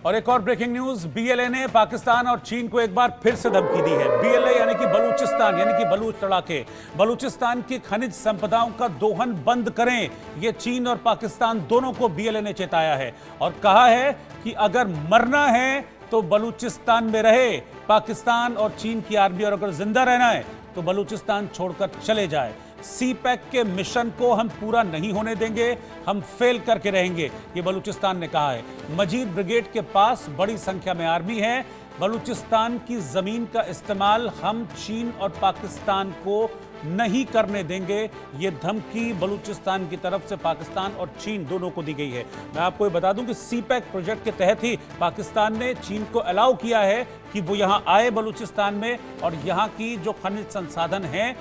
और एक और ब्रेकिंग न्यूज, बीएलए ने पाकिस्तान और चीन को एक बार फिर से धमकी दी है। बीएलए यानी कि बलूचिस्तान यानी कि बलूच लड़ाके बलूचिस्तान की खनिज संपदाओं का दोहन बंद करें, यह चीन और पाकिस्तान दोनों को बीएलए ने चेताया है और कहा है कि अगर मरना है तो बलूचिस्तान में रहे पाकिस्तान और चीन की आर्मी, और अगर जिंदा रहना है तो बलूचिस्तान छोड़कर चले जाए। सीपैक के मिशन को हम पूरा नहीं होने देंगे, हम फेल करके रहेंगे, ये बलूचिस्तान ने कहा है। मजीद ब्रिगेड के पास बड़ी संख्या में आर्मी है। बलूचिस्तान की जमीन का इस्तेमाल हम चीन और पाकिस्तान को नहीं करने देंगे, ये धमकी बलूचिस्तान की तरफ से पाकिस्तान और चीन दोनों को दी गई है। मैं आपको ये बता दूं कि सीपैक प्रोजेक्ट के तहत ही पाकिस्तान ने चीन को अलाउ किया है कि वो यहां आए बलूचिस्तान में और यहां की जो खनिज संसाधन हैं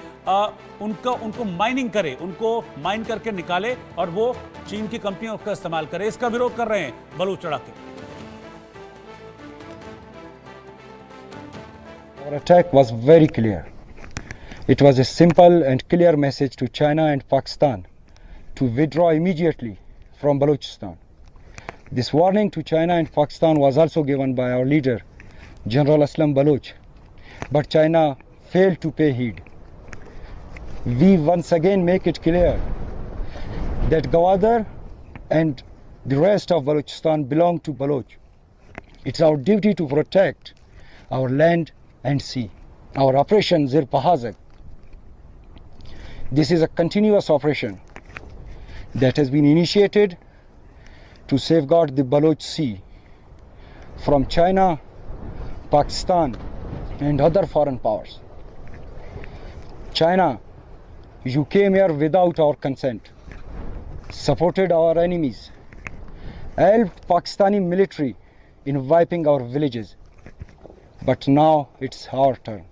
उनको माइनिंग करे, उनको माइन करके निकाले और वो चीन की कंपनियों का इस्तेमाल करे। इसका विरोध कर रहे हैं Baloch लड़ाके। Our attack was very clear. It was a simple and clear message to China and Pakistan to withdraw immediately from Balochistan. This warning to China and Pakistan was also given by our leader, General Aslam Baloch, but China failed to pay heed. We once again make it clear that Gwadar and the rest of Balochistan belong to Baloch. It's our duty to protect our land and sea. Our operation Zir Pahazak. This is a continuous operation that has been initiated to safeguard the Baloch Sea from China, Pakistan and other foreign powers. China, you came here without our consent, supported our enemies, helped Pakistani military in wiping our villages. But now it's our turn.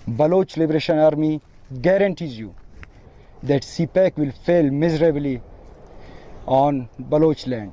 Baloch Liberation Army guarantees you that CPAC will fail miserably on Baloch land.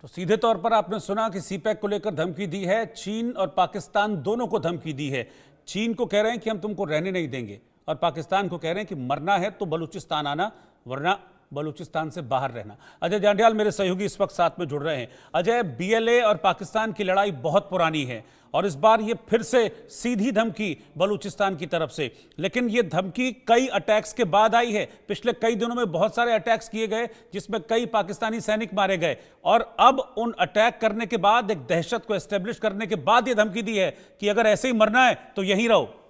तो सीधे तौर पर आपने सुना कि CPEC को लेकर धमकी दी है। चीन और पाकिस्तान दोनों को धमकी दी है। चीन को कह रहे हैं कि हम तुमको रहने नहीं देंगे और पाकिस्तान को कह रहे हैं कि मरना है तो बलूचिस्तान आना, वरना बलूचिस्तान से बाहर रहना। अजय जांडियाल मेरे सहयोगी इस वक्त साथ में जुड़ रहे हैं। अजय, बीएलए और पाकिस्तान की लड़ाई बहुत पुरानी है और इस बार ये फिर से सीधी धमकी बलूचिस्तान की तरफ से, लेकिन ये धमकी कई अटैक्स के बाद आई है। पिछले कई दिनों में बहुत सारे अटैक्स किए गए जिसमें कई पाकिस्तानी सैनिक मारे गए और अब उन अटैक करने के बाद, एक दहशत को एस्टेब्लिश करने के बाद ये धमकी दी है कि अगर ऐसे ही मरना है तो यहीं रहो।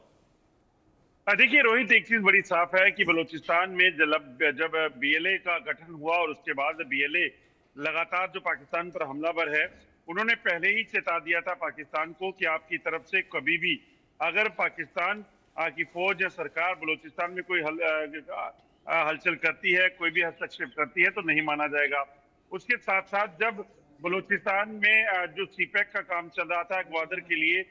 देखिए रोहित, एक चीज बड़ी साफ है कि बलूचिस्तान में जब बीएलए का गठन हुआ और उसके बाद बीएलए लगातार जो पाकिस्तान पर हमलावर है, उन्होंने पहले ही चेता दिया था पाकिस्तान को कि आपकी तरफ से कभी भी अगर पाकिस्तान की फौज या सरकार बलूचिस्तान में कोई हलचल करती है, कोई भी हस्तक्षेप करती है तो नहीं माना जाएगा। उसके साथ साथ जब बलूचिस्तान में जो सीपैक का काम चल रहा था ग्वादर के लिए,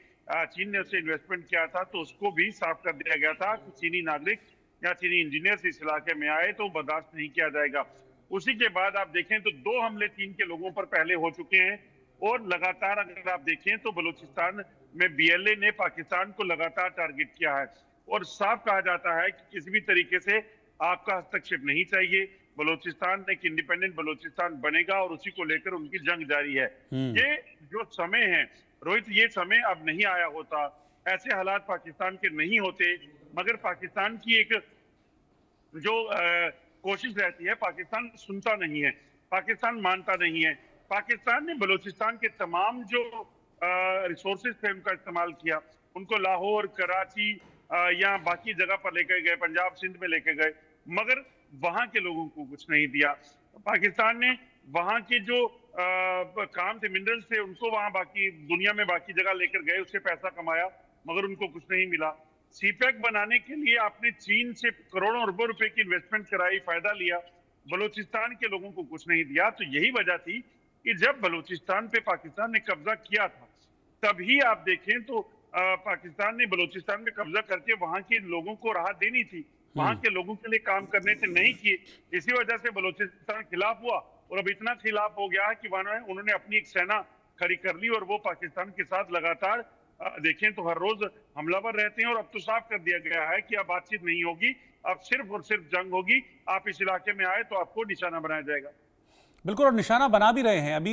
चीन ने उसे इन्वेस्टमेंट किया था तो उसको भी साफ कर दिया गया था कि चीनी नागरिक या चीनी इंजीनियर्स इस इलाके में आए तो बर्दाश्त नहीं किया जाएगा। उसी के बाद आप देखें तो 2 हमले चीन के लोगों पर पहले हो चुके हैं और लगातार अगर आप देखें तो बलूचिस्तान में बीएलए ने पाकिस्तान को लगातार टारगेट किया है और साफ कहा जाता है कि किसी भी तरीके से आपका हस्तक्षेप नहीं चाहिए। बलूचिस्तान एक इंडिपेंडेंट बलूचिस्तान बनेगा और उसी को लेकर उनकी जंग जारी है। ये जो समय है रोहित, ये समय अब नहीं आया होता, ऐसे हालात पाकिस्तान के नहीं होते, मगर पाकिस्तान की एक जो कोशिश रहती है, पाकिस्तान सुनता नहीं है, पाकिस्तान मानता नहीं है। पाकिस्तान ने बलूचिस्तान के तमाम जो रिसोर्सेज थे उनका इस्तेमाल किया, उनको लाहौर, कराची या बाकी जगह पर लेकर गए, पंजाब सिंध में लेकर गए, मगर वहां के लोगों को कुछ नहीं दिया। पाकिस्तान ने वहां के जो काम थे, मिनरल्स थे, उनको वहां बाकी दुनिया में बाकी जगह लेकर गए, उससे पैसा कमाया, मगर उनको कुछ नहीं मिला। सीपैक बनाने के लिए आपने चीन से करोड़ों अरबों रुपए की इन्वेस्टमेंट कराई, फायदा लिया, बलूचिस्तान के लोगों को कुछ नहीं दिया। तो यही वजह थी कि जब बलूचिस्तान पे पाकिस्तान ने कब्जा किया था, तभी आप देखें तो पाकिस्तान ने बलूचिस्तान में कब्जा करके वहां के लोगों को राहत देनी थी, वहां के लोगों के लिए काम करने से नहीं किए। इसी वजह से बलूचिस्तान खिलाफ हुआ और अब इतना खिलाफ हो गया है कि उन्होंने अपनी एक सेना खड़ी कर ली और वो पाकिस्तान के साथ लगातार देखें तो हर रोज हमलावर रहते हैं। और अब तो साफ कर दिया गया है कि अब बातचीत नहीं होगी, अब सिर्फ और सिर्फ जंग होगी। आप इस इलाके में आए तो आपको निशाना बनाया जाएगा। बिल्कुल, और निशाना बना भी रहे हैं। अभी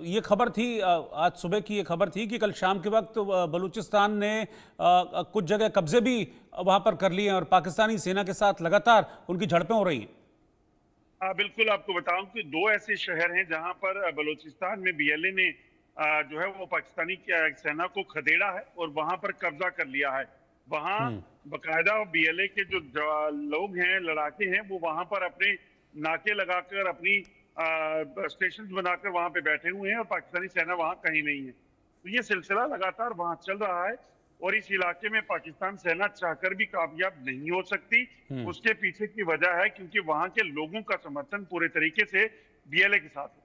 ये खबर थी, आज सुबह की ये खबर थी कि कल शाम के वक्त बलूचिस्तान ने कुछ जगह कब्जे भी वहां पर कर लिए हैं और पाकिस्तानी सेना के साथ लगातार उनकी झड़पें हो रही हैं। हाँ, बिल्कुल, आपको बताऊं कि दो ऐसे शहर हैं जहां पर बलूचिस्तान में बीएलए ने जो है वो पाकिस्तानी सेना को खदेड़ा है और वहां पर कब्जा कर लिया है। वहां बकायदा बीएलए के जो लोग हैं, लड़ाके हैं, वो वहां पर अपने नाके लगाकर अपनी स्टेशन बनाकर वहां पे बैठे हुए हैं और पाकिस्तानी सेना वहां कहीं नहीं है। तो ये सिलसिला लगातार वहां चल रहा है और इस इलाके में पाकिस्तान सेना चाहकर भी कामयाब नहीं हो सकती। उसके पीछे की वजह है क्योंकि वहां के लोगों का समर्थन पूरे तरीके से बीएलए के साथ है।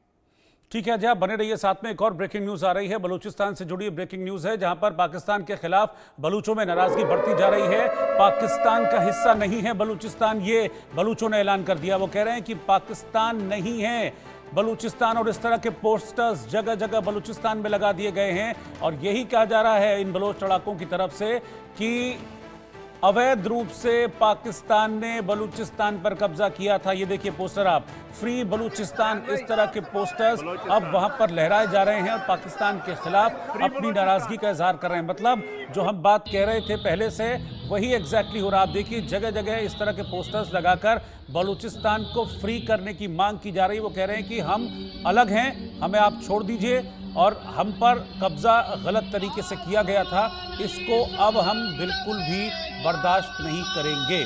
ठीक है, जहाँ बने रहिए साथ में। एक और ब्रेकिंग न्यूज आ रही है, बलूचिस्तान से जुड़ी ब्रेकिंग न्यूज है, जहां पर पाकिस्तान के खिलाफ बलूचों में नाराजगी बढ़ती जा रही है। पाकिस्तान का हिस्सा नहीं है बलूचिस्तान, ये बलूचों ने ऐलान कर दिया। वो कह रहे हैं कि पाकिस्तान नहीं है बलूचिस्तान, और इस तरह के पोस्टर्स जगह जगह बलूचिस्तान में लगा दिए गए हैं। और यही कहा जा रहा है इन बलोच लड़ाकों की तरफ से कि अवैध रूप से पाकिस्तान ने बलूचिस्तान पर कब्जा किया था। ये देखिए पोस्टर आप, फ्री बलूचिस्तान, इस तरह के पोस्टर्स अब वहां पर लहराए जा रहे हैं और पाकिस्तान के खिलाफ अपनी नाराजगी का इजहार कर रहे हैं। मतलब जो हम बात कह रहे थे पहले से वही एग्जैक्टली हो रहा है। आप देखिए जगह जगह इस तरह के पोस्टर्स लगाकर बलूचिस्तान को फ्री करने की मांग की जा रही है। वो कह रहे हैं कि हम अलग हैं, हमें आप छोड़ दीजिए, और हम पर कब्जा गलत तरीके से किया गया था, इसको अब हम बिल्कुल भी बर्दाश्त नहीं करेंगे।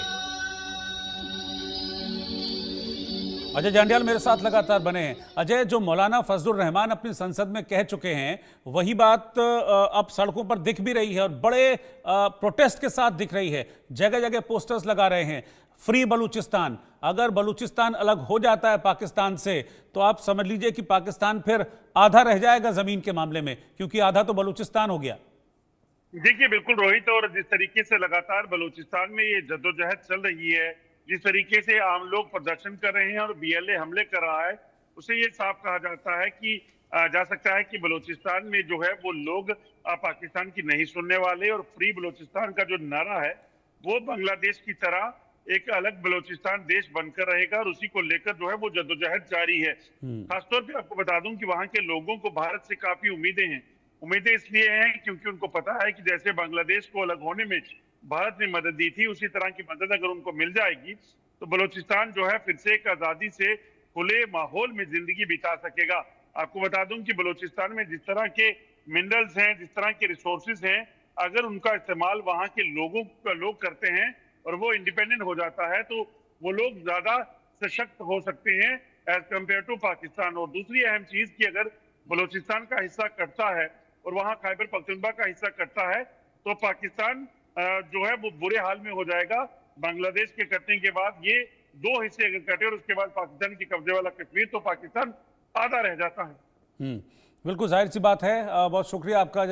अजय जांडियाल मेरे साथ लगातार बने हैं। अजय, जो मौलाना फजलुर रहमान अपनी संसद में कह चुके हैं वही बात अब सड़कों पर दिख भी रही है और बड़े प्रोटेस्ट के साथ दिख रही है। जगह जगह पोस्टर्स लगा रहे हैं, फ्री बलूचिस्तान। अगर बलूचिस्तान अलग हो जाता है पाकिस्तान से तो आप समझ लीजिए कि पाकिस्तान फिर आधा रह जाएगा जमीन के मामले में, क्योंकि आधा तो बलूचिस्तान हो गया। देखिए बिल्कुल रोहित, और जिस तरीके से लगातार बलूचिस्तान में ये जद्दोजहद चल रही है, जिस तरीके से आम लोग प्रदर्शन कर रहे हैं और बीएलए हमले कर रहा है, उसे ये साफ कहा जाता है कि जा सकता है कि बलूचिस्तान में जो है वो लोग पाकिस्तान की नहीं सुनने वाले, और फ्री बलूचिस्तान का जो नारा है वो बांग्लादेश की तरह एक अलग बलूचिस्तान देश बनकर रहेगा और उसी को लेकर जो है वो जद्दोजहद जारी है। खासतौर पे आपको बता दूं कि वहां के लोगों को भारत से काफी उम्मीदें हैं। उम्मीदें इसलिए हैं क्योंकि उनको पता है कि जैसे बांग्लादेश को अलग होने में भारत ने मदद दी थी, उसी तरह की मदद अगर उनको मिल जाएगी तो बलूचिस्तान जो है फिर से एक आजादी से खुले माहौल में जिंदगी बिता सकेगा। आपको बता दूं कि बलूचिस्तान में जिस तरह के मिनरल्स हैं, जिस तरह के रिसोर्सेज हैं, अगर उनका इस्तेमाल वहां के लोग करते हैं और वो इंडिपेंडेंट हो जाता है तो वो लोग ज्यादा सशक्त हो सकते हैं एज कम्पेयर टू पाकिस्तान। और दूसरी अहम चीज कि अगर बलूचिस्तान का हिस्सा कटता है और वहां खैबर पख्तूनख्वा का हिस्सा कटता है तो पाकिस्तान जो है वो बुरे हाल में हो जाएगा। बांग्लादेश के कटने के बाद ये दो हिस्से अगर कटे और उसके बाद पाकिस्तान की कब्जे वाला कश्मीर, तो पाकिस्तान आधा रह जाता है। बिल्कुल जाहिर सी बात है। बहुत शुक्रिया आपका।